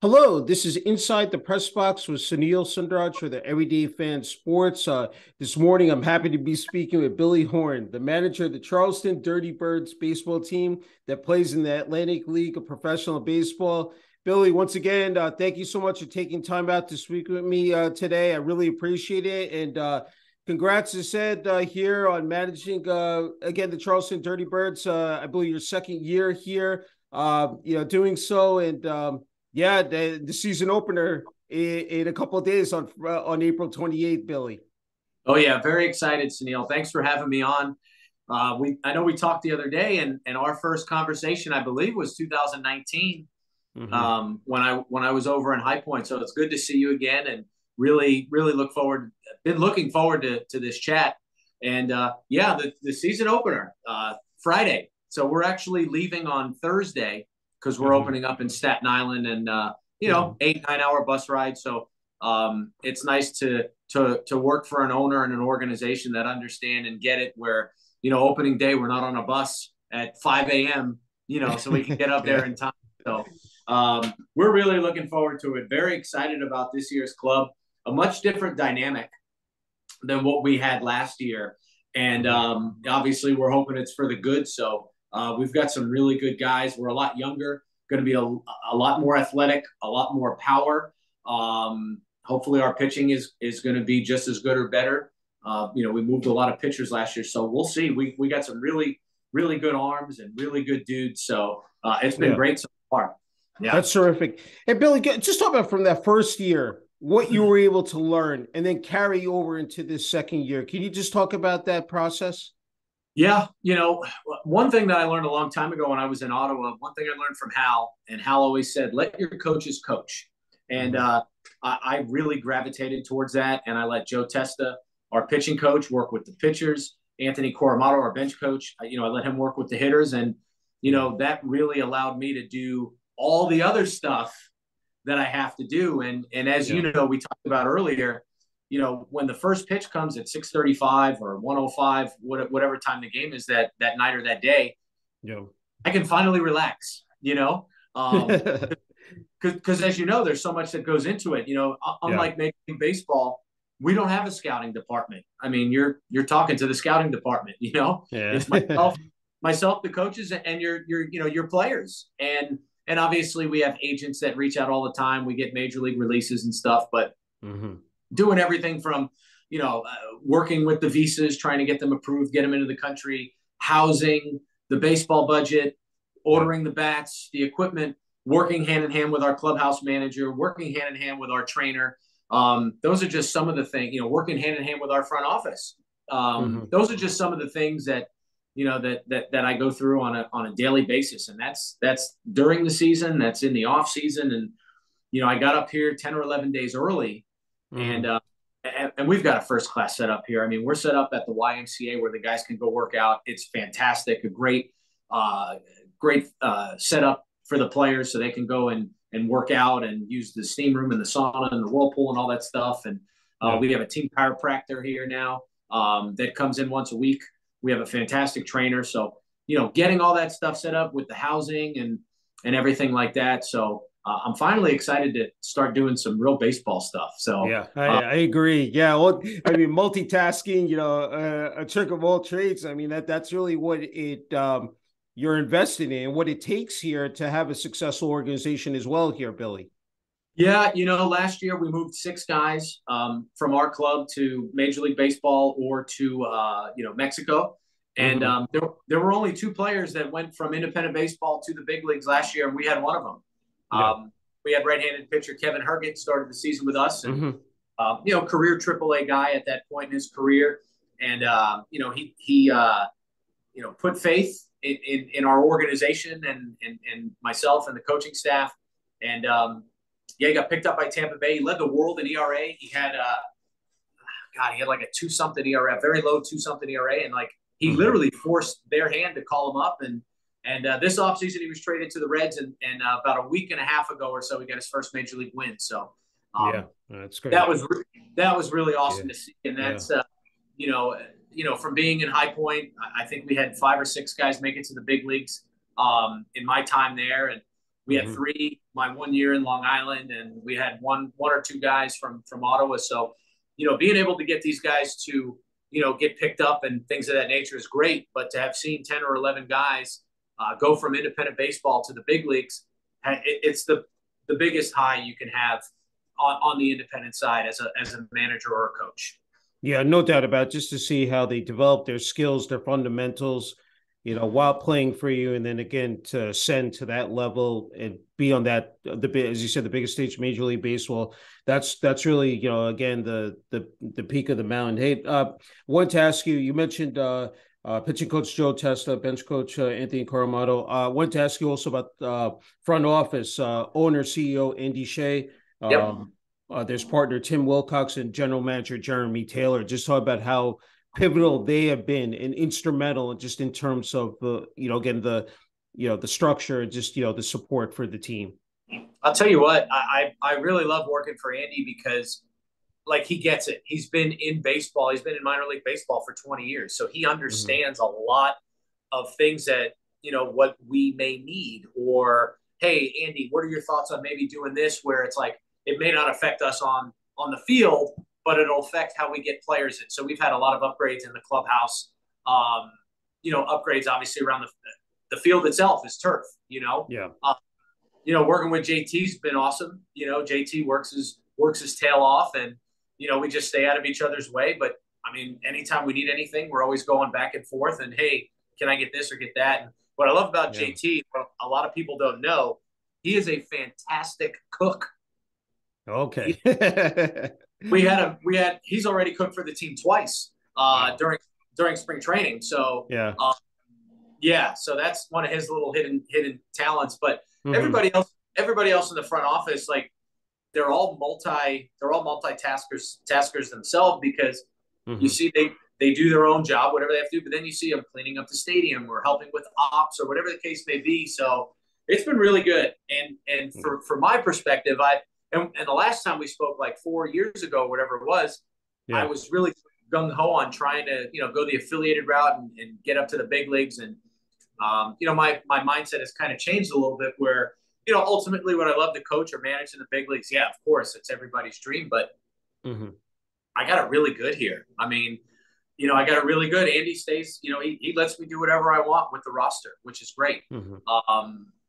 Hello, this is Inside the Press Box with Sunil Sunder Raj for the Everyday Fan Sports. This morning, I'm happy to be speaking with Billy Horn, the manager of the Charleston Dirty Birds baseball team that plays in the Atlantic League of Professional Baseball. Billy, once again, thank you so much for taking time out to speak with me today. I really appreciate it. And congrats, as said, here on managing, again, the Charleston Dirty Birds. I believe your second year here, doing so. And yeah, the season opener in a couple of days on April 28th, Billy. Oh yeah, very excited, Sunil. Thanks for having me on. I know we talked the other day, and our first conversation, I believe, was 2019 Mm-hmm. when I was over in High Point. So it's good to see you again, and really look forward. Been looking forward to this chat, and yeah, the season opener Friday. So we're actually leaving on Thursday because we're Mm-hmm. opening up in Staten Island, and Mm-hmm. 8-9 hour bus ride. So it's nice to work for an owner and an organization that understand and get it. Where opening day we're not on a bus at 5 a.m. So we can get up there Yeah. in time. So we're really looking forward to it. Very excited about this year's club. A much different dynamic than what we had last year, and Mm-hmm. obviously we're hoping it's for the good. So we've got some really good guys. We're a lot younger, going to be a lot more athletic, a lot more power. Hopefully our pitching is going to be just as good or better. We moved a lot of pitchers last year, so we'll see. We got some really good arms and really good dudes. So it's been Yeah. great so far. Yeah. That's terrific. And Billy, just talk about from that first year, what you were able to learn and then carry over into this second year. Can you just talk about that process? Yeah, one thing that I learned a long time ago when I was in Ottawa, one thing I learned from Hal, and Hal always said, let your coaches coach. And Mm-hmm. I really gravitated towards that. And I let Joe Testa, our pitching coach, work with the pitchers. Anthony Coromato, our bench coach, I let him work with the hitters. And, Yeah. that really allowed me to do all the other stuff that I have to do. And as Yeah. we talked about earlier, when the first pitch comes at 6:35 or 1:05, whatever time the game is that night or that day, Yeah. I can finally relax. Um, because as there's so much that goes into it. Yeah. Unlike Major League Baseball, we don't have a scouting department. I mean, you're talking to the scouting department. Yeah. It's myself, the coaches, and your players, and obviously we have agents that reach out all the time. We get major league releases and stuff, but Mm-hmm. doing everything from working with the visas, trying to get them approved, get them into the country, housing, the baseball budget, Yeah. ordering the bats, the equipment, working hand in hand with our clubhouse manager, working hand in hand with our trainer. Those are just some of the things. Working hand in hand with our front office. Mm-hmm. Those are just some of the things that that I go through on a daily basis, and that's during the season, that's in the off season. And I got up here 10 or 11 days early, and Mm-hmm. and we've got a first class setup here. I mean, we're set up at the YMCA where the guys can go work out. It's fantastic, a great setup for the players, so they can go and work out and use the steam room and the sauna and the whirlpool and all that stuff. And Yeah. we have a team chiropractor here now that comes in once a week. We have a fantastic trainer, so getting all that stuff set up with the housing and everything like that. So I'm finally excited to start doing some real baseball stuff. So Yeah, I agree. Yeah, well, I mean, multitasking, a trick of all trades. I mean, that's really what it you're investing in, what it takes here to have a successful organization as well here, Billy. yeah, last year we moved 6 guys from our club to Major League Baseball or to Mexico, and Mm-hmm. there were only 2 players that went from independent baseball to the big leagues last year, and we had one of them. Yeah. We had right-handed pitcher Kevin Herget started the season with us, and Mm-hmm. career AAA guy at that point in his career, and he put faith in our organization and myself and the coaching staff, and yeah, he got picked up by Tampa Bay. He led the world in ERA. He had he had like a 2 something ERA, very low 2 something ERA, and like he Mm-hmm. literally forced their hand to call him up. And this offseason he was traded to the Reds, and about a week and a half ago or so he got his first major league win. So Yeah, um, that's that great. was that was really Yeah. awesome to see, and Yeah. that's from being in High Point, I think we had 5 or 6 guys make it to the big leagues in my time there, and We had three my 1 year in Long Island, and we had one or two guys from Ottawa. So, being able to get these guys to, get picked up and things of that nature is great. But to have seen 10 or 11 guys go from independent baseball to the big leagues, it's the biggest high you can have on the independent side as a manager or a coach. Yeah, no doubt about it, just to see how they develop their skills, their fundamentals, while playing for you. And then again, to ascend to that level and be on that, as you said, the biggest stage, Major League Baseball. That's really, again, the peak of the mountain. Hey, wanted to ask you, you mentioned pitching coach Joe Testa, bench coach Anthony Caramado. Wanted to ask you also about front office, owner, CEO Andy Shea. Yep. There's partner Tim Wilcox and general manager Jeremy Taylor. Just talk about how pivotal they have been and instrumental just in terms of again, the structure and just, the support for the team. I'll tell you what, I really love working for Andy because he gets it. He's been in baseball. He's been in minor league baseball for 20 years. So he understands a lot of things that, what we may need, or, hey, Andy, what are your thoughts on maybe doing this, where it's like, it may not affect us on the field, but it'll affect how we get players in. So we've had a lot of upgrades in the clubhouse. Upgrades obviously around the field itself is turf. Yeah. Working with JT's been awesome. JT works his tail off, and we just stay out of each other's way. But I mean, anytime we need anything, we're always going back and forth. And hey, can I get this or get that? And what I love about JT, what a lot of people don't know, he is a fantastic cook. Okay. He's already cooked for the team twice during spring training. So so that's one of his little hidden talents. But everybody else in the front office, they're all multitaskers themselves, because you see they do their own job, whatever they have to do, but then you see them cleaning up the stadium or helping with ops or whatever the case may be. So it's been really good. And for my perspective, and the last time we spoke, 4 years ago, whatever it was, I was really gung-ho on trying to, go the affiliated route and get up to the big leagues. And, my mindset has kind of changed a little bit, where, ultimately would I love to coach or manage in the big leagues? Yeah, of course, it's everybody's dream, but I got it really good here. I mean, I got it really good. Andy stays, he lets me do whatever I want with the roster, which is great.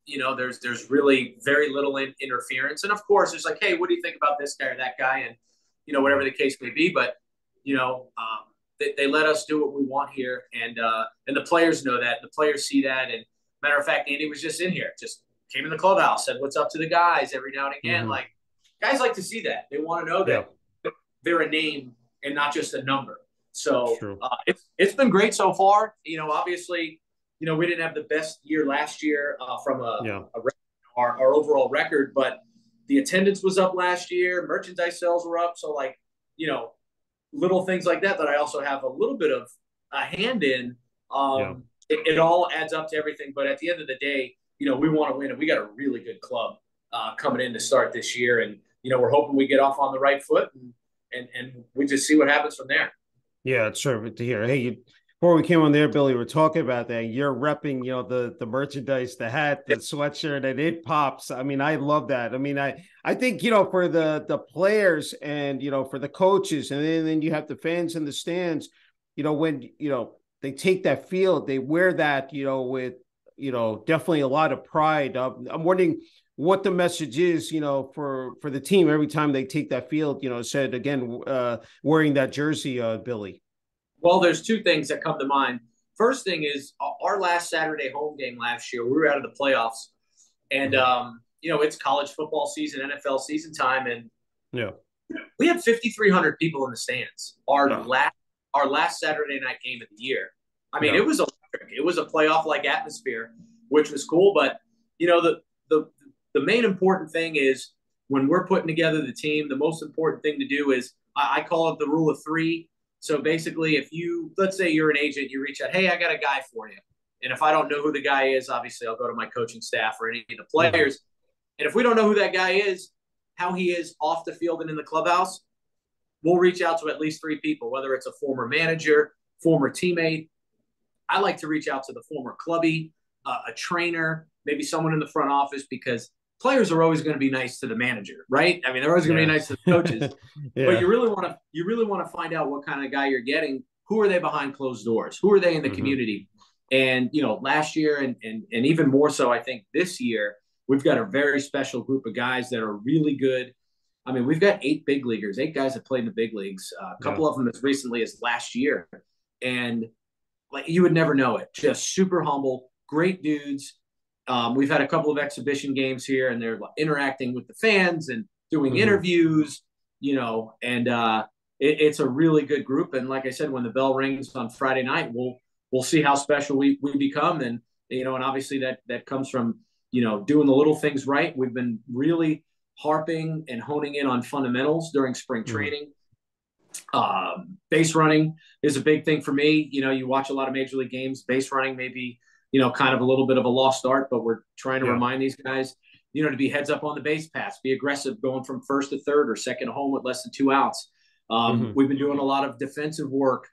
There's really very little interference. And of course, it's like, hey, what do you think about this guy or that guy? And, whatever the case may be. But, they let us do what we want here. And the players know that. The players see that. And matter of fact, Andy was just in here, just came in the clubhouse, said what's up to the guys every now and again. Guys like to see that. They want to know that they're a name and not just a number. So it's been great so far. Obviously, we didn't have the best year last year from our overall record, but the attendance was up last year. Merchandise sales were up. So little things like that I also have a little bit of a hand in. It all adds up to everything. But at the end of the day, we want to win, and we got a really good club coming in to start this year. And, we're hoping we get off on the right foot, and we just see what happens from there. Yeah, it's terrific to hear. Hey, before we came on there, Billy, we're talking about that. You're repping, the merchandise, the hat, the sweatshirt, and it pops. I mean, I love that. I mean, I think, for the players and, for the coaches, and then you have the fans in the stands, when, they take that field, they wear that, with, definitely a lot of pride. I'm wondering what the message is, for the team every time they take that field, said again, wearing that jersey, Billy. Well, there's two things that come to mind. First thing is our last Saturday home game last year, we were out of the playoffs, and, it's college football season, NFL season time. And we had 5,300 people in the stands. Our last Saturday night game of the year. I mean, it was electric. It was a playoff-like atmosphere, which was cool. But, the main important thing is when we're putting together the team, the most important thing to do is I call it the rule of three. So basically, let's say you're an agent, you reach out, hey, I got a guy for you. And if I don't know who the guy is, obviously I'll go to my coaching staff or any of the players. And if we don't know who that guy is, how he is off the field and in the clubhouse, we'll reach out to at least three people, whether it's a former manager, former teammate. I like to reach out to the former clubby, a trainer, maybe someone in the front office, because players are always going to be nice to the manager, right? I mean, they're always going to be nice to the coaches, but you really want to find out what kind of guy you're getting. Who are they behind closed doors? Who are they in the community? And, last year and even more so, I think this year, we've got a very special group of guys that are really good. I mean, we've got 8 big leaguers, 8 guys that played in the big leagues, a couple of them as recently as last year. And like, you would never know it. Just super humble, great dudes. We've had a couple of exhibition games here, and they're interacting with the fans and doing interviews, and it's a really good group. And like I said, when the bell rings on Friday night, we'll see how special we become. And, and obviously that comes from, doing the little things right. We've been really harping and honing in on fundamentals during spring training. Base running is a big thing for me. You watch a lot of major league games. Base running may be, kind of a little bit of a lost art, but we're trying to remind these guys, to be heads up on the base pass, be aggressive, going from first to third or second to home with less than 2 outs. We've been doing a lot of defensive work,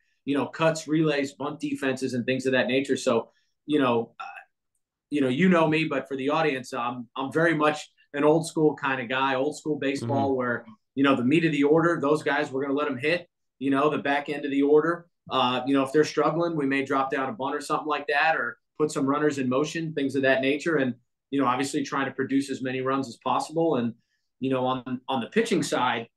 cuts, relays, bunt defenses, and things of that nature. So, you know me, but for the audience, I'm very much an old school kind of guy, old school baseball, where, the meat of the order, those guys, we're going to let them hit, the back end of the order. If they're struggling, we may drop down a bunt or something like that, or put some runners in motion, things of that nature. And, obviously trying to produce as many runs as possible. And, on the pitching side,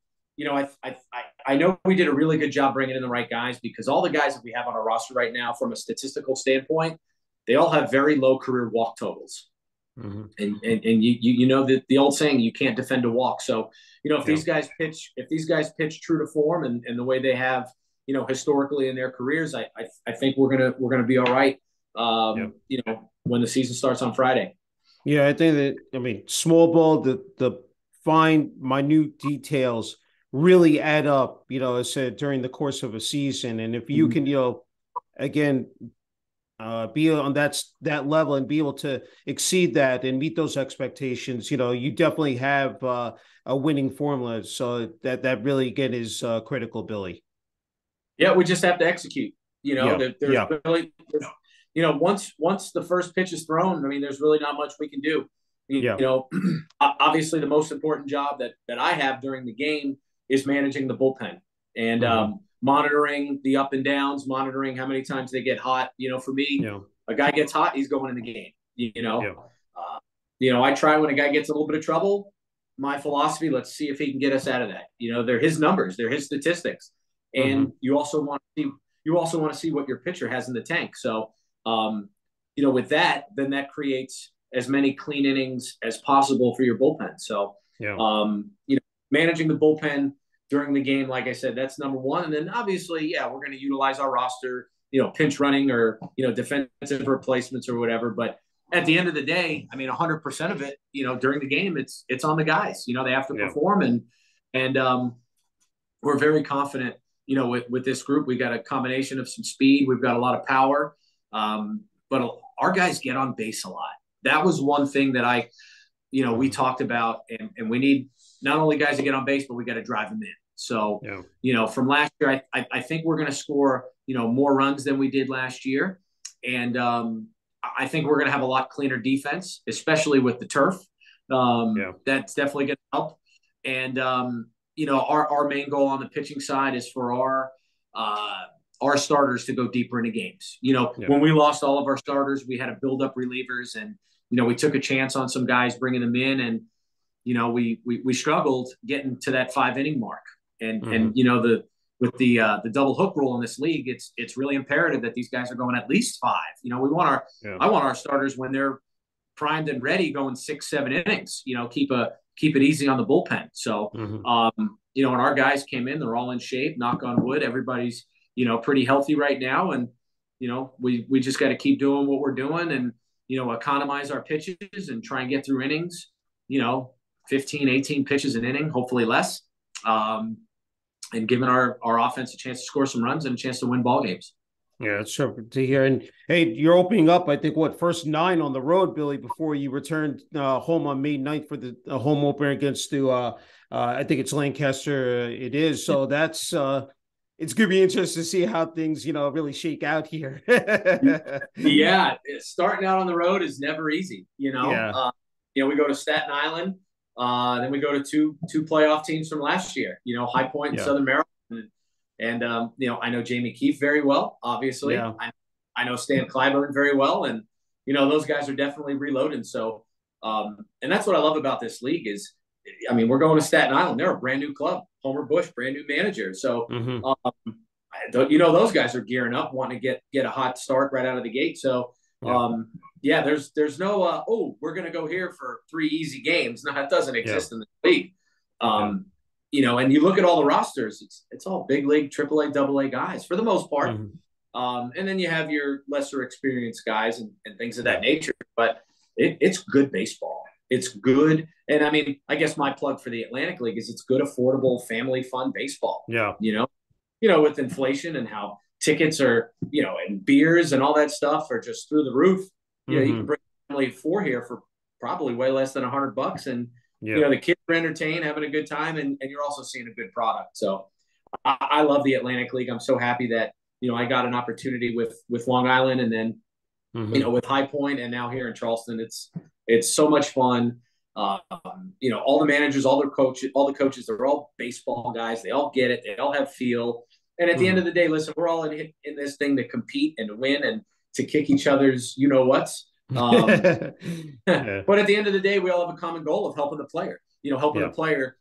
I know we did a really good job bringing in the right guys, because all the guys that we have on our roster right now, from a statistical standpoint, they all have very low career walk totals. And the old saying, you can't defend a walk. So, if these guys pitch true to form and the way they have, historically in their careers, I think we're gonna be all right. When the season starts on Friday. Yeah, I think that, small ball, the fine, minute details really add up, as I said, during the course of a season. And if you can, again, be on that level and be able to exceed that and meet those expectations, you definitely have a winning formula. So that really, again, is critical, Billy. Yeah, we just have to execute. There's really, once the first pitch is thrown, there's really not much we can do. Obviously the most important job that I have during the game is managing the bullpen and monitoring the up and downs, monitoring how many times they get hot. For me, a guy gets hot, he's going in the game. I try, when a guy gets a little bit of trouble, my philosophy, let's see if he can get us out of that. They're his numbers, they're his statistics. And you also want to see what your pitcher has in the tank. So, with that, then that creates as many clean innings as possible for your bullpen. So, managing the bullpen during the game, like I said, that's number one. And then obviously, we're going to utilize our roster, pinch running or, defensive replacements or whatever. But at the end of the day, 100% of it, during the game, it's on the guys. They have to perform, and we're very confident. With this group, we got a combination of some speed. We've got a lot of power, but our guys get on base a lot. That was one thing that we talked about, and we need not only guys to get on base, but we got to drive them in. So, from last year, I think we're going to score, more runs than we did last year. And I think we're going to have a lot cleaner defense, especially with the turf. That's definitely going to help. And, our main goal on the pitching side is for our starters to go deeper into games. When we lost all of our starters, we had to build up relievers, and, we took a chance on some guys bringing them in, and, we struggled getting to that 5-inning mark. And, with the double hook rule in this league, it's really imperative that these guys are going at least 5. I want our starters, when they're primed and ready, going 6-7 innings, keep it easy on the bullpen. So, when our guys came in, they're all in shape, knock on wood, everybody's, pretty healthy right now. And, we just got to keep doing what we're doing and, economize our pitches and try and get through innings, 15, 18 pitches an inning, hopefully less. And giving our offense a chance to score some runs and a chance to win ball games. Yeah, it's terrific to hear. And hey, you're opening up, I think, first 9 on the road, Billy, before you return home on May 9th for the home opener against I think it's Lancaster. It is. So that's it's going to be interesting to see how things, really shake out here. Yeah, starting out on the road is never easy. Yeah. We go to Staten Island, then we go to two playoff teams from last year. High Point and Yeah. Southern Maryland, and I know Jamie Keefe very well. Obviously, Yeah. I know Stan Clyburn very well, and those guys are definitely reloading. So, and that's what I love about this league is, we're going to Staten Island. They're a brand new club. Homer Bush, brand new manager. So, those guys are gearing up, wanting to get a hot start right out of the gate. So, there's no we're going to go here for 3 easy games. No, that doesn't exist in the league. And you look at all the rosters, it's all big league, AAA, AA guys for the most part. And then you have your lesser experienced guys and things of that nature. But it's good baseball. It's good. And I guess my plug for the Atlantic League is it's good, affordable, family fun baseball. Yeah. With inflation and how tickets are, and beers and all that stuff are just through the roof. You can bring family of 4 here for probably way less than $100. And, the kids are entertained, having a good time, and you're also seeing a good product. So I love the Atlantic League. I'm so happy that, I got an opportunity with Long Island and then, with High Point and now here in Charleston. It's so much fun. All the managers, all the coaches, they're all baseball guys. They all get it. They all have feel. And at the end of the day, listen, we're all in this thing to compete and to win and to kick each other's whats. But at the end of the day, we all have a common goal of helping the player. Helping the player,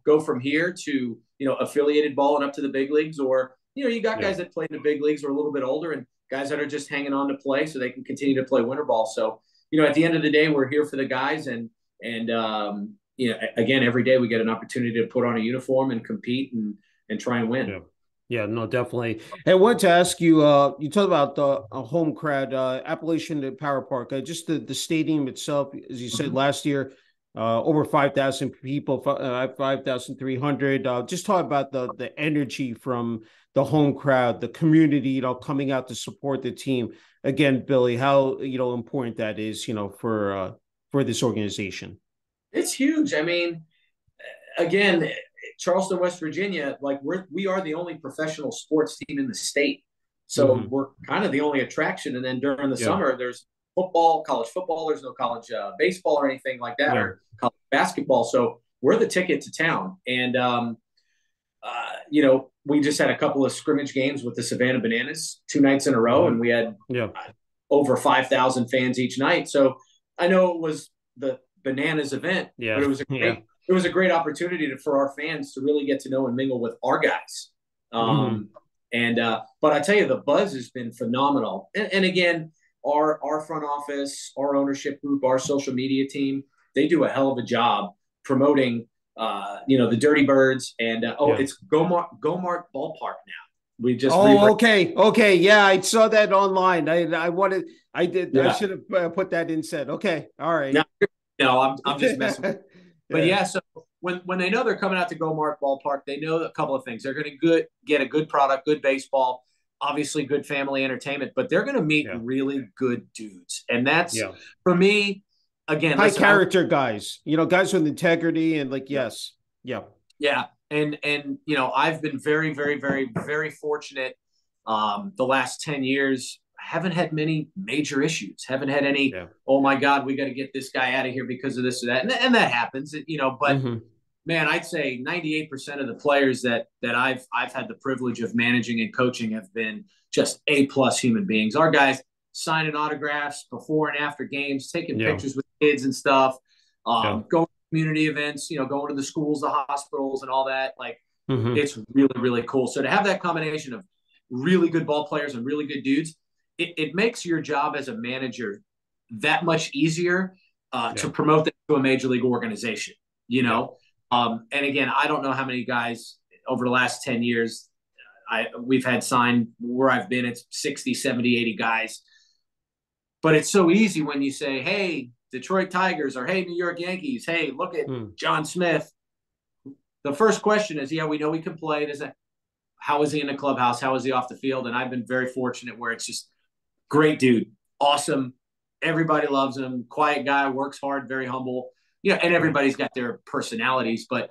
go from here to affiliated ball and up to the big leagues, or you got guys that play in the big leagues or a little bit older, and guys that are just hanging on to play so they can continue to play winter ball. So at the end of the day, we're here for the guys, and again, every day we get an opportunity to put on a uniform and compete and try and win. Yeah, no, definitely. Hey, I wanted to ask you, you talked about the home crowd, Appalachian Power Park, just the stadium itself, as you said last year, over 5,000 people, 5,300. Just talk about the energy from the home crowd, the community, coming out to support the team. Again, Billy, how, important that is, for this organization. It's huge. Again, Charleston, West Virginia, we are the only professional sports team in the state. So we're kind of the only attraction. And then during the summer, there's football, college football. There's no college baseball or anything like that, or college basketball. So we're the ticket to town. And, we just had a couple of scrimmage games with the Savannah Bananas 2 nights in a row, and we had over 5,000 fans each night. So I know it was the Bananas event, but it was a great opportunity for our fans to really get to know and mingle with our guys. But I tell you, the buzz has been phenomenal. And again, our front office, our ownership group, our social media team, they do a hell of a job promoting, the Dirty Birds, and it's Gomart Ballpark now. We just okay. Yeah, I saw that online. I did. I should have put that in. Said okay. All right. No, I'm just messing with But so when they know they're coming out to Gomart Ballpark, they know a couple of things. They're going to get a good product, good baseball, obviously good family entertainment, but they're going to meet really good dudes. And that's, for me, again, high character guys, guys with integrity and Yeah. And I've been very, very, very, very fortunate the last 10 years. Haven't had many major issues. Haven't had any, oh my God, we got to get this guy out of here because of this or that. And that happens, but man, I'd say 98% of the players that I've had the privilege of managing and coaching have been just A+ human beings. Our guys signing autographs before and after games, taking pictures with kids and stuff, going to community events, going to the schools, the hospitals and all that. It's really, really cool. So to have that combination of really good ball players and really good dudes, it makes your job as a manager that much easier to promote them to a major league organization, And again, I don't know how many guys over the last 10 years we've had signed where I've been. It's 60, 70, 80 guys. But it's so easy when you say, hey, Detroit Tigers, or hey, New York Yankees, hey, look at John Smith. The first question is, we know he can play. How is he in the clubhouse? How is he off the field? And I've been very fortunate where it's just great dude, awesome. Everybody loves him. Quiet guy, works hard, very humble. And everybody's got their personalities. But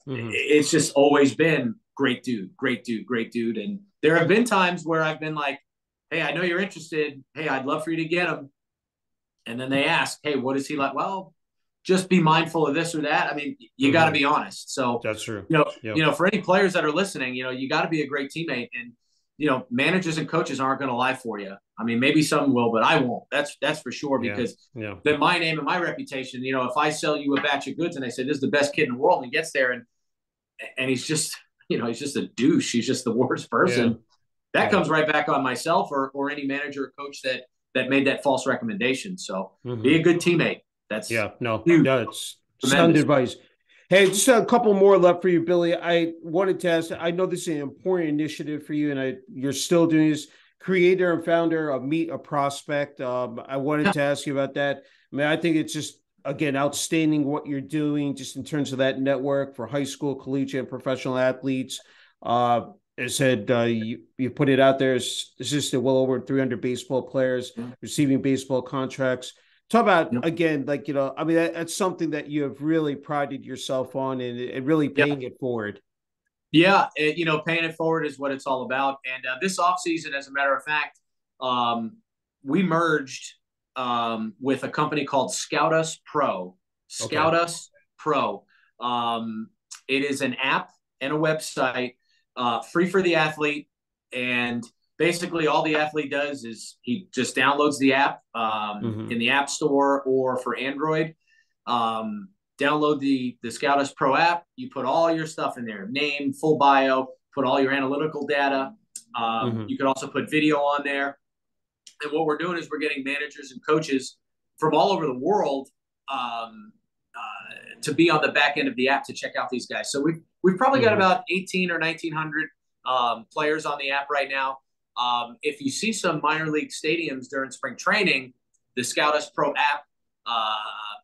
it's just always been great dude, great dude, great dude. And there have been times where I've been like, hey, I know you're interested. Hey, I'd love for you to get him. And then they ask, hey, what is he like? Well, just be mindful of this or that. I mean, you got to be honest. So that's true. For any players that are listening, you got to be a great teammate. And managers and coaches aren't going to lie for you. I mean, maybe some will, but I won't. That's for sure, because then my name and my reputation, if I sell you a batch of goods and they say this is the best kid in the world, and he gets there and he's just, he's just a douche. He's just the worst person. That comes right back on myself or any manager or coach that made that false recommendation. So be a good teammate. That's it's sound advice. Hey, just a couple more left for you, Billy. I wanted to ask, I know this is an important initiative for you, and you're still doing this, creator and founder of Meet a Prospect. I wanted to ask you about that. I mean, I think it's just, again, outstanding what you're doing just in terms of that network for high school, collegiate, and professional athletes. I said you put it out there. It's assisted well over 300 baseball players receiving baseball contracts. Talk about, again, I mean, that's something that you have really prided yourself on and really paying it forward. Yeah, paying it forward is what it's all about. And this offseason, as a matter of fact, we merged with a company called Scout Us Pro. Scout Us Pro. It is an app and a website, free for the athlete. And basically all the athlete does is he just downloads the app in the App Store or for Android. Download the Scout Us Pro app. You put all your stuff in there, name, full bio, put all your analytical data. You can also put video on there. And what we're doing is we're getting managers and coaches from all over the world to be on the back end of the app to check out these guys. So we've probably got about 18 or 1900 players on the app right now. If you see some minor league stadiums during spring training, the Scout Us Pro app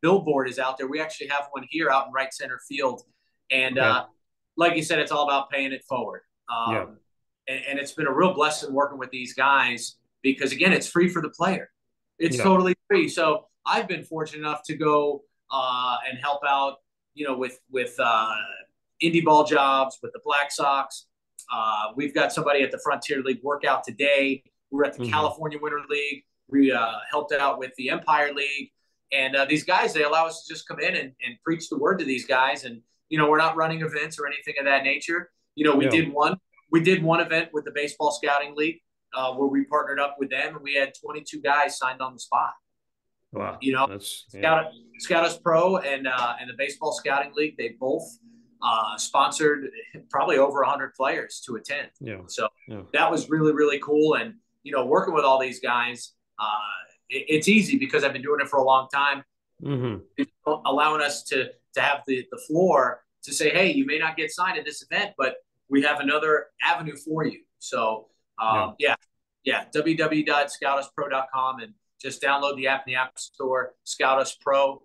billboard is out there. We actually have one here out in right center field. And like you said, it's all about paying it forward. And it's been a real blessing working with these guys because, again, it's free for the player. It's totally free. So I've been fortunate enough to go and help out, with indie ball jobs, with the Black Sox. We've got somebody at the Frontier League workout today. We're at the California Winter League. We helped out with the Empire League. And these guys, they allow us to just come in and preach the word to these guys. And, we're not running events or anything of that nature. We did one event with the Baseball Scouting League where we partnered up with them, and we had 22 guys signed on the spot. Wow. Scout Us Pro and the Baseball Scouting League, they both sponsored probably over 100 players to attend. So that was really, really cool. And, working with all these guys, it's easy because I've been doing it for a long time. It's allowing us to have the floor to say, hey, you may not get signed at this event, but we have another avenue for you. So, www.scoutaspro.com and just download the app in the App Store, Scout Us Pro.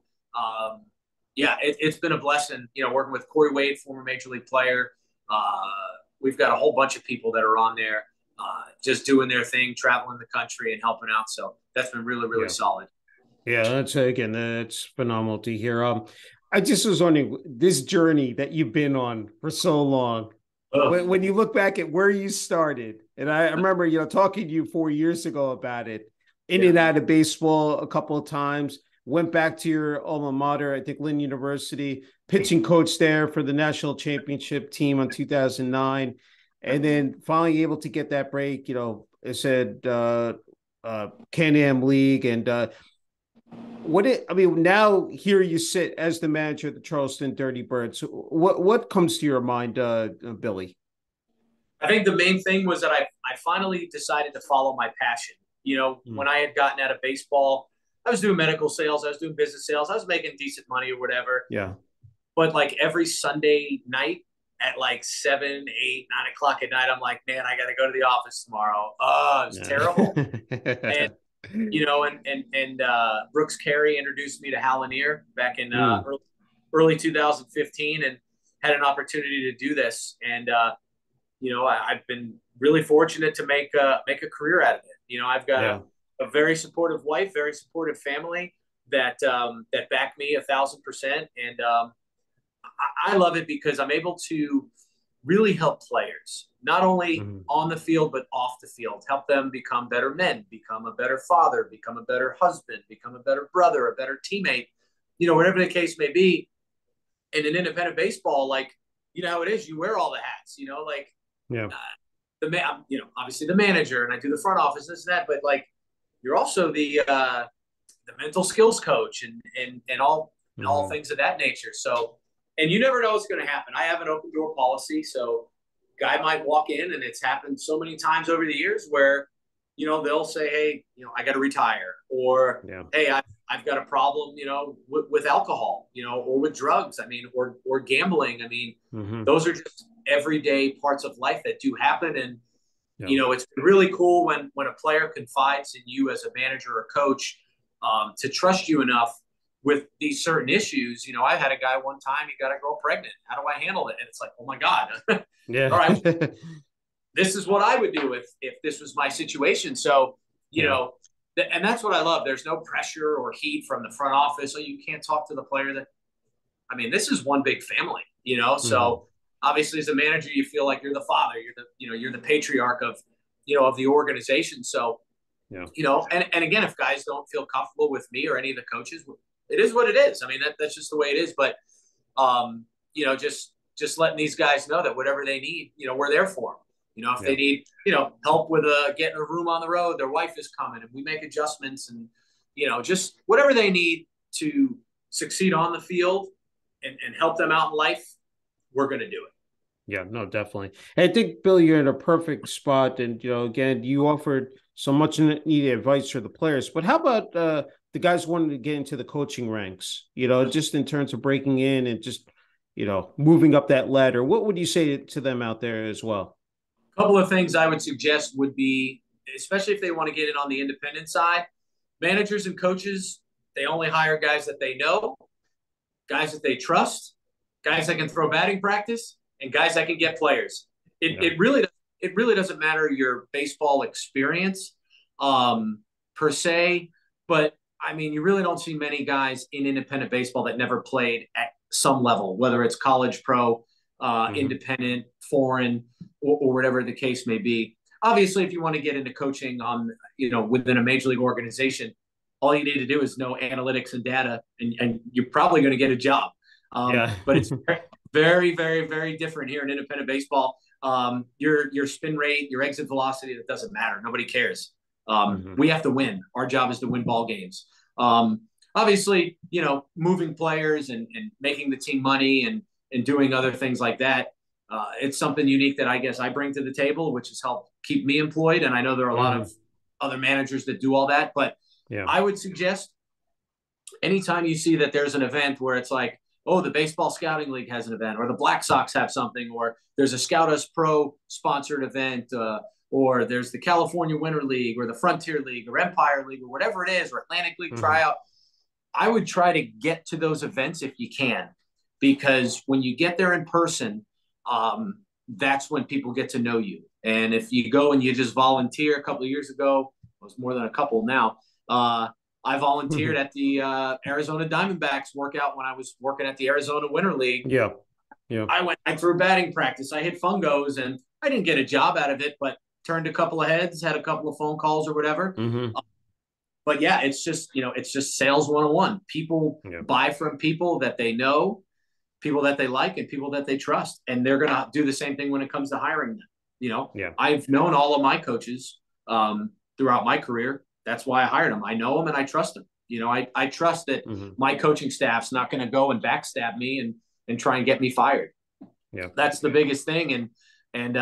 It's been a blessing, working with Corey Wade, former Major League player. We've got a whole bunch of people that are on there just doing their thing, traveling the country and helping out. So that's been really, really solid. Yeah, that's phenomenal to hear. I just was wondering, this journey that you've been on for so long, when you look back at where you started, and I remember, talking to you 4 years ago about it, in and out of baseball a couple of times, went back to your alma mater, I think Lynn University, pitching coach there for the national championship team in 2009. And then finally able to get that break, it said Can-Am League. And now here you sit as the manager of the Charleston Dirty Birds. What comes to your mind, Billy? I think the main thing was that I finally decided to follow my passion. When I had gotten out of baseball, I was doing medical sales, I was doing business sales, I was making decent money or whatever. Yeah. But every Sunday night at 7, 8, 9 o'clock at night, I'm like, man, I got to go to the office tomorrow. Oh, it's terrible. And, Brooks Carey introduced me to Hal Lanier back in early 2015 and had an opportunity to do this. And, I've been really fortunate to make a career out of it. I've got a very supportive wife, very supportive family that back me 1,000%. And I love it because I'm able to really help players, not only on the field, but off the field, help them become better men, become a better father, become a better husband, become a better brother, a better teammate, whatever the case may be. And in independent baseball, like, how it is, you wear all the hats, like Yeah. the man, obviously the manager, and I do the front office, this and that, but like, you're also the mental skills coach and all things of that nature. So, and you never know what's going to happen. I have an open door policy, so guy might walk in, and it's happened so many times over the years where, they'll say, hey, I got to retire, or hey, I've got a problem, with alcohol, or with drugs. I mean, or gambling. I mean, those are just everyday parts of life that do happen. And, it's really cool when a player confides in you as a manager or coach, to trust you enough with these certain issues. I had a guy one time, he got a girl pregnant. How do I handle it? And it's like, oh my God. Yeah. All right. This is what I would do if this was my situation. So, and that's what I love. There's no pressure or heat from the front office. So you can't talk to the player this is one big family, so obviously as a manager, you feel like you're the father, you're the patriarch of the organization. So, and again, if guys don't feel comfortable with me or any of the coaches, it is what it is. I mean, that's just the way it is. But, just letting these guys know that whatever they need, we're there for them. If they need, help with getting a room on the road, their wife is coming, and we make adjustments, and, just whatever they need to succeed on the field and help them out in life, we're going to do it. Yeah, no, definitely. I think, Bill, you're in a perfect spot. And, again, you offered so much needed advice for the players. But how about the guys wanting to get into the coaching ranks, just in terms of breaking in and just, moving up that ladder? What would you say to them out there as well? A couple of things I would suggest would be, especially if they want to get in on the independent side, managers and coaches, they only hire guys that they know, guys that they trust, guys that can throw batting practice, and guys that can get players. It really doesn't matter your baseball experience, per se, but I mean, you really don't see many guys in independent baseball that never played at some level, whether it's college, pro, independent, foreign, or whatever the case may be. Obviously, if you want to get into coaching on, within a major league organization, all you need to do is know analytics and data, and you're probably going to get a job. But it's very, very, very different here in independent baseball. Your spin rate, your exit velocity, that doesn't matter. Nobody cares. We have to win. Our job is to win ball games. Obviously, moving players and making the team money and doing other things like that. It's something unique that I guess I bring to the table, which has helped keep me employed. And I know there are a lot of other managers that do all that, but I would suggest anytime you see that there's an event where it's like, oh, the Baseball Scouting League has an event, or the Black Sox have something, or there's a Scout Us Pro sponsored event, or there's the California Winter League, or the Frontier League, or Empire League, or whatever it is, or Atlantic League tryout. I would try to get to those events if you can, because when you get there in person, that's when people get to know you. And if you go and you just volunteer, a couple of years ago, it was more than a couple now, I volunteered at the Arizona Diamondbacks workout when I was working at the Arizona Winter League. Yeah. I threw batting practice. I hit fungos, and I didn't get a job out of it, but turned a couple of heads, had a couple of phone calls or whatever. But yeah, it's just sales 101. People buy from people that they know, people that they like, and people that they trust. And they're going to do the same thing when it comes to hiring them. I've known all of my coaches throughout my career. That's why I hired them. I know them and I trust them. I trust that my coaching staff's not going to go and backstab me and try and get me fired. That's the biggest thing. And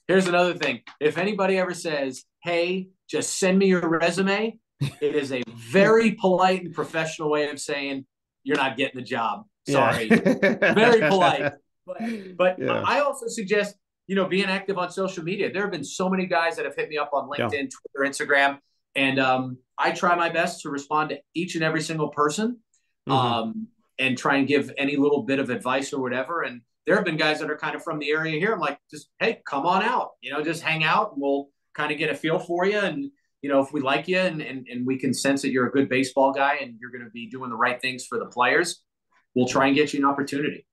here's another thing. If anybody ever says, hey, just send me your resume, it is a very polite and professional way of saying you're not getting the job. Sorry. Very polite. But I also suggest, being active on social media. There have been so many guys that have hit me up on LinkedIn, Twitter, Instagram. And I try my best to respond to each and every single person and try and give any little bit of advice or whatever. And there have been guys that are kind of from the area here. I'm like, just, hey, come on out, just hang out and we'll kind of get a feel for you. And, if we like you and we can sense that you're a good baseball guy and you're going to be doing the right things for the players, we'll try and get you an opportunity.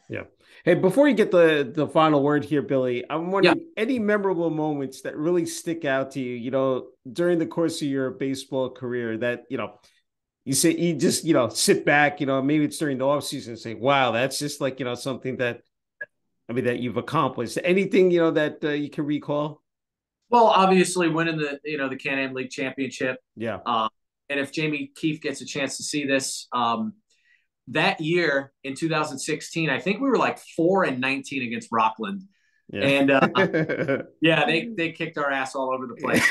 Yeah. Hey, before you get the final word here, Billy, I'm Yeah. wondering any memorable moments that really stick out to you, during the course of your baseball career that, you say you just, sit back, maybe it's during the off season and say, wow, that's just like, something that, I mean, that you've accomplished. Anything, that you can recall? Well, obviously winning the Can-Am League championship. Yeah. And if Jamie Keefe gets a chance to see this, that year in 2016, I think we were like 4-19 against Rockland. Yeah. And yeah, they kicked our ass all over the place.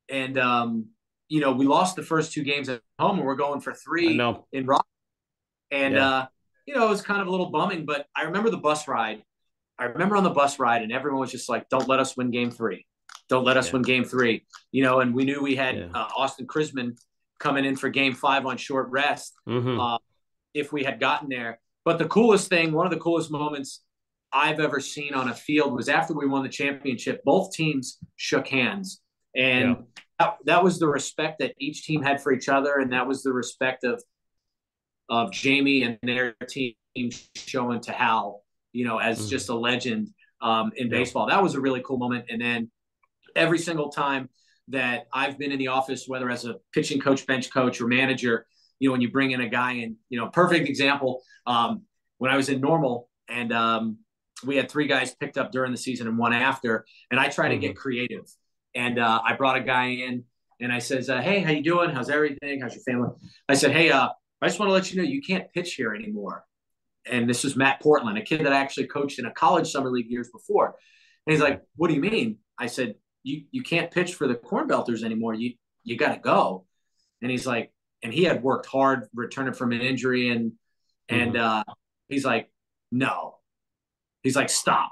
and we lost the first two games at home, and we're going for I three know. in Rock. And Yeah. it was kind of a little bumming, but I remember the bus ride. I remember on the bus ride, and everyone was just like, "Don't let us win game three. Don't let us win game three." And we knew we had Austin Chrisman coming in for game 5 on short rest. Mm-hmm. If we had gotten there. But the coolest thing, one of the coolest moments I've ever seen on a field was after we won the championship, both teams shook hands. And that was the respect that each team had for each other. And that was the respect of Jamie and their team showing to Hal, as just a legend in baseball. That was a really cool moment. And then every single time that I've been in the office, whether as a pitching coach, bench coach, or manager, when you bring in a guy in, perfect example, when I was in Normal and we had 3 guys picked up during the season and 1 after, and I try to get creative. And I brought a guy in and I says, hey, how you doing? How's everything? How's your family? I said, hey, I just want to let you know you can't pitch here anymore. And this is Matt Portland, a kid that I actually coached in a college summer league years before. And he's like, what do you mean? I said, you can't pitch for the Corn Belters anymore. You got to go. And he's like, and he had worked hard returning from an injury. And he's like, no. He's like, stop.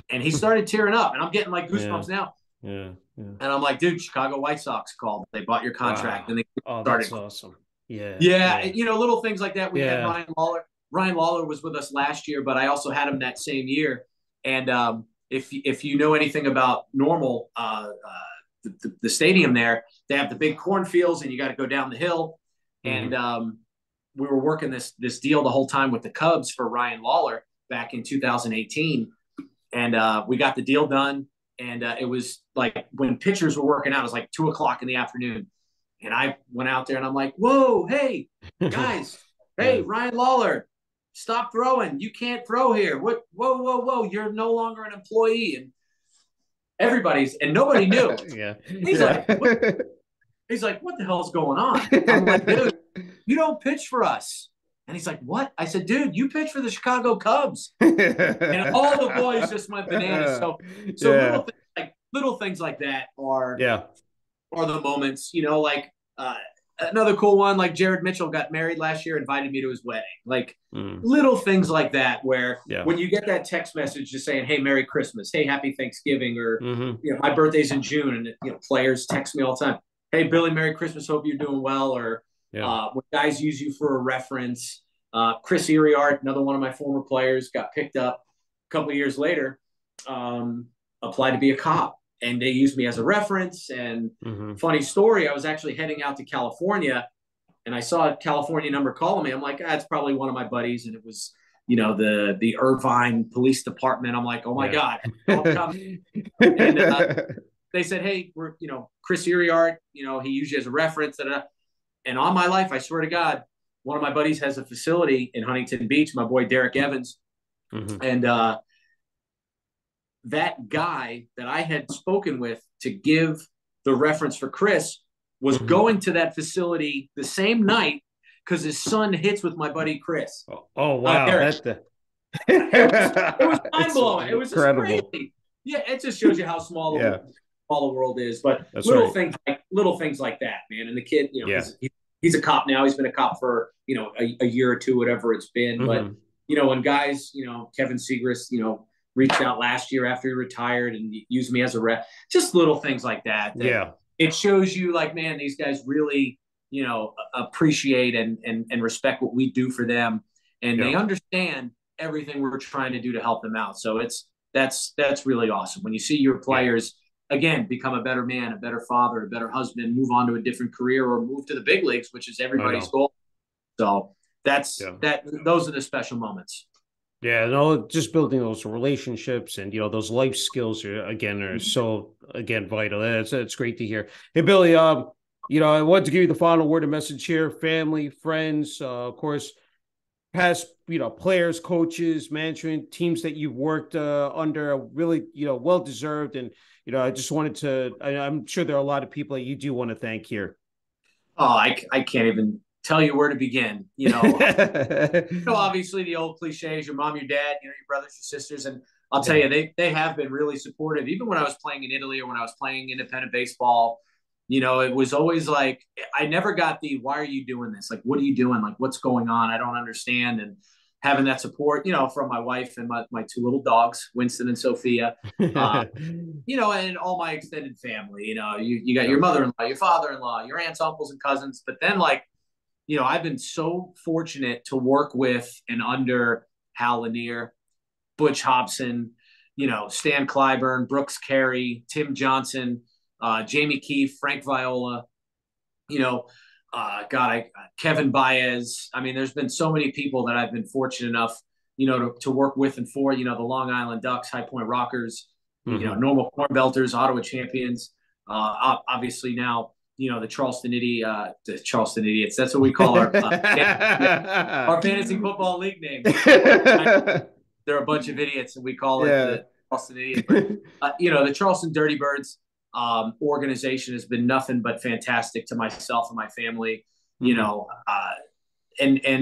And he started tearing up. And I'm getting like goosebumps now. Yeah. And I'm like, dude, Chicago White Sox called. They bought your contract. Wow. And they started. That's awesome. Yeah. Little things like that. We had Ryan Lawler. Ryan Lawler was with us last year, but I also had him that same year. And if you know anything about Normal, the stadium there, they have the big cornfields, and you got to go down the hill. And we were working this deal the whole time with the Cubs for Ryan Lawler back in 2018, and we got the deal done. And it was like when pitchers were working out, it was like 2:00 in the afternoon, and I went out there and I'm like, "Whoa, hey guys, hey Ryan Lawler, stop throwing! You can't throw here. What? Whoa! You're no longer an employee." And nobody knew. He's like, what the hell's going on? I'm like, dude, you don't pitch for us. And he's like, what? I said, dude, you pitch for the Chicago Cubs. And all the boys just went bananas. So little things like that are the moments, like another cool one, like Jared Mitchell got married last year, invited me to his wedding. Like little things like that, where when you get that text message just saying, hey, Merry Christmas, hey, Happy Thanksgiving, or my birthday's in June, and players text me all the time, hey, Billy, Merry Christmas, hope you're doing well. Or when guys use you for a reference. Chris Iriart, another one of my former players, got picked up a couple of years later, applied to be a cop. And they used me as a reference. And funny story, I was actually heading out to California, and I saw a California number calling me. I'm like, it's probably one of my buddies. And it was, the Irvine Police Department. I'm like, oh my God. And they said, hey, we're, Chris Iriart, he used you as a reference. And on my life, I swear to God, one of my buddies has a facility in Huntington Beach, my boy Derek Evans. And that guy that I had spoken with to give the reference for Chris was going to that facility the same night because his son hits with my buddy Chris. Oh wow. It was mind-blowing. It was incredible. Just crazy. Yeah, it just shows you how small the world is. But little things like that, man. And the kid, he's a cop now. He's been a cop for, a year or two, whatever it's been. But, when guys, Kevin Segrist, reached out last year after he retired and used me as a rep, just little things like that. It shows you like, man, these guys really, appreciate and respect what we do for them. And they understand everything we're trying to do to help them out. So that's really awesome. When you see your players, again, become a better man, a better father, a better husband, move on to a different career, or move to the big leagues, which is everybody's goal. So Yeah. Those are the special moments. Yeah, no, just building those relationships and those life skills are so vital. That's great to hear. Hey Billy, I want to give you the final word of message here. Family, friends, of course, past players, coaches, management, teams that you've worked under, really well deserved. And I just wanted to. I'm sure there are a lot of people that you do want to thank here. Oh, I can't even tell you where to begin. Obviously the old cliches, your mom, your dad, your brothers, your sisters. And I'll tell you, they have been really supportive. Even when I was playing in Italy or when I was playing independent baseball, it was always like, I never got the, why are you doing this? Like, what are you doing? Like, what's going on? I don't understand. And having that support, from my wife and my two little dogs, Winston and Sophia, and all my extended family, you got your mother-in-law, your father-in-law, your aunts, uncles, and cousins. But then I've been so fortunate to work with and under Hal Lanier, Butch Hobson, Stan Clyburn, Brooks Carey, Tim Johnson, Jamie Keefe, Frank Viola, Kevin Baez. I mean, there's been so many people that I've been fortunate enough, to work with and for, the Long Island Ducks, High Point Rockers, Normal Corn Belters, Ottawa Champions. Obviously now, the Charleston Idiots. That's what we call our fantasy football league name. They're a bunch of idiots, and we call it the Charleston Idiots. But, the Charleston Dirty Birds organization has been nothing but fantastic to myself and my family. And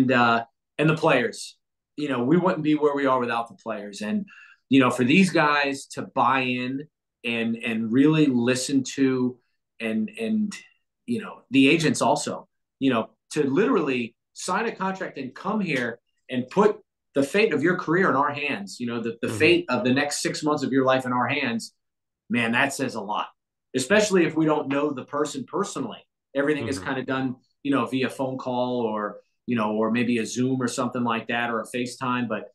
the players. We wouldn't be where we are without the players. And for these guys to buy in and really listen to and the agents also, to literally sign a contract and come here and put the fate of your career in our hands, the fate of the next 6 months of your life in our hands, man, that says a lot, especially if we don't know the person personally. Everything is kind of done, via phone call or maybe a Zoom or something like that, or a FaceTime. But,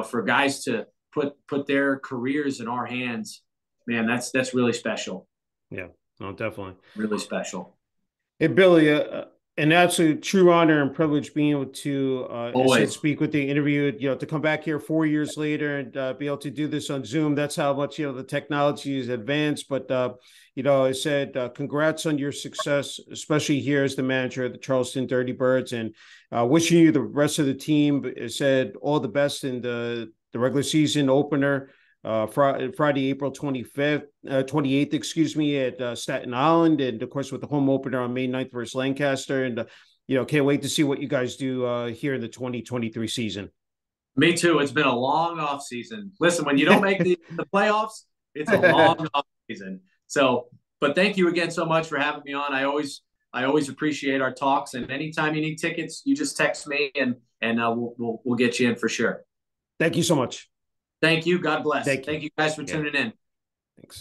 for guys to put their careers in our hands, man, that's really special. Yeah. No, definitely. Really special. Hey, Billy, an absolute true honor and privilege being able to speak with the interview, to come back here 4 years later and be able to do this on Zoom. That's how much, the technology is advanced. But, I said, congrats on your success, especially here as the manager of the Charleston Dirty Birds, and wishing you the rest of the team. I said all the best in the regular season opener. Friday, April 28th, excuse me, at Staten Island, and of course with the home opener on May 9th versus Lancaster. And can't wait to see what you guys do here in the 2023 season. Me too. It's been a long off season. Listen, when you don't make the playoffs, it's a long off season. So, but thank you again so much for having me on. I always appreciate our talks, and anytime you need tickets, you just text me and we'll get you in for sure. Thank you so much. Thank you. God bless. Thank you guys for tuning in. Thanks.